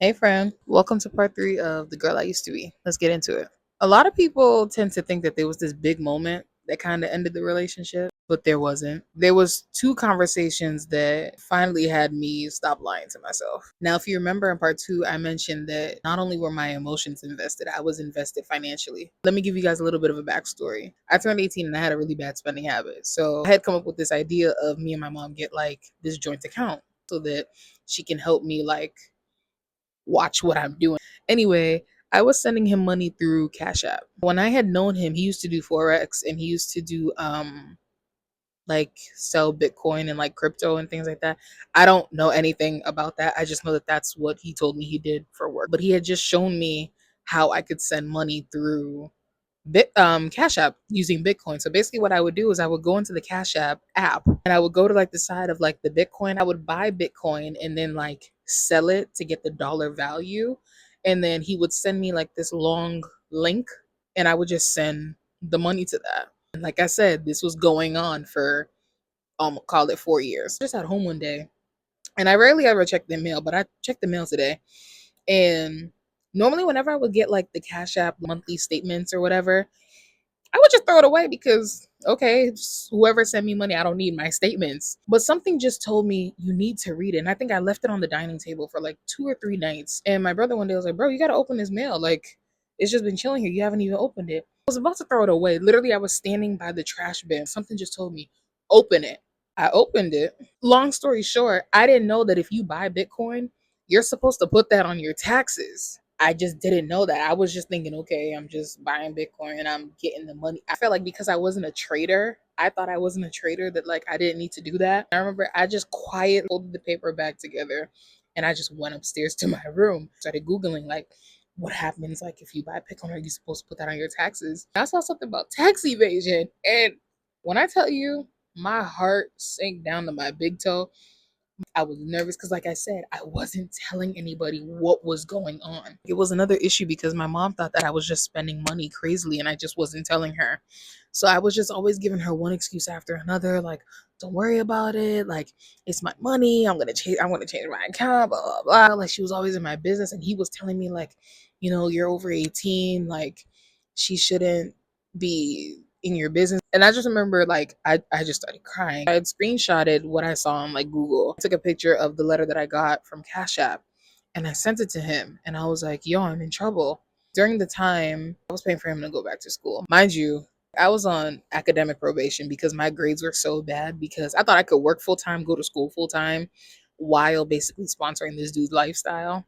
Hey, friend. Welcome to part three of The Girl I Used to Be. Let's get into it. A lot of people tend to think that there was this big moment that kind of ended the relationship, but there wasn't. There was two conversations that finally had me stop lying to myself. Now, if you remember in part two, I mentioned that not only were my emotions invested, I was invested financially. Let me give you guys a little bit of a backstory. I turned 18 and I had a really bad spending habit. So I had come up with this idea of me and my mom get like this joint account so that she can help me watch what I'm doing. Anyway, I was sending him money through Cash App. When I had known him, he used to do Forex and he used to do like sell Bitcoin and like crypto and things like that. I don't know anything about that. I just know that that's what he told me he did for work. But he had just shown me how I could send money through Cash App using Bitcoin. So basically what I would do is I would go into the Cash app and I would go to like the side of like the Bitcoin. I would buy Bitcoin and then like sell it to get the dollar value. And then he would send me like this long link and I would just send the money to that. And like I said, this was going on for call it 4 years. Just at home one day and I rarely ever check the mail, but I checked the mail today. And normally whenever I would get like the Cash App monthly statements or whatever, I would just throw it away because, okay, whoever sent me money, I don't need my statements. But something just told me you need to read it. And I think I left it on the dining table for like 2 or 3 nights. And my brother one day was like, bro, you got to open this mail. Like, it's just been chilling here. You haven't even opened it. I was about to throw it away. Literally, I was standing by the trash bin. Something just told me, open it. I opened it. Long story short, I didn't know that if you buy Bitcoin, you're supposed to put that on your taxes. I just didn't know that. I was just thinking, okay, I'm just buying Bitcoin and I'm getting the money. I felt like because I wasn't a trader, I thought I wasn't a trader that like I didn't need to do that. I remember I just quietly folded the paper back together and I just went upstairs to my room, started Googling like what happens like if you buy Bitcoin, are you supposed to put that on your taxes? I saw something about tax evasion. And when I tell you my heart sank down to my big toe, I was nervous because, like I said, I wasn't telling anybody what was going on. It was another issue because my mom thought that I was just spending money crazily and I just wasn't telling her. So I was just always giving her one excuse after another, like, don't worry about it. Like, it's my money. I'm gonna change my account, blah, blah, blah. Like she was always in my business. And he was telling me, like, you're over 18, like, she shouldn't be in your business. And I just remember like I just started crying. I had screenshotted what I saw on like Google. I took a picture of the letter that I got from Cash App and I sent it to him and I was like, yo, I'm in trouble. During the time I was paying for him to go back to school. Mind you, I was on academic probation because my grades were so bad because I thought I could work full time, go to school full time while basically sponsoring this dude's lifestyle.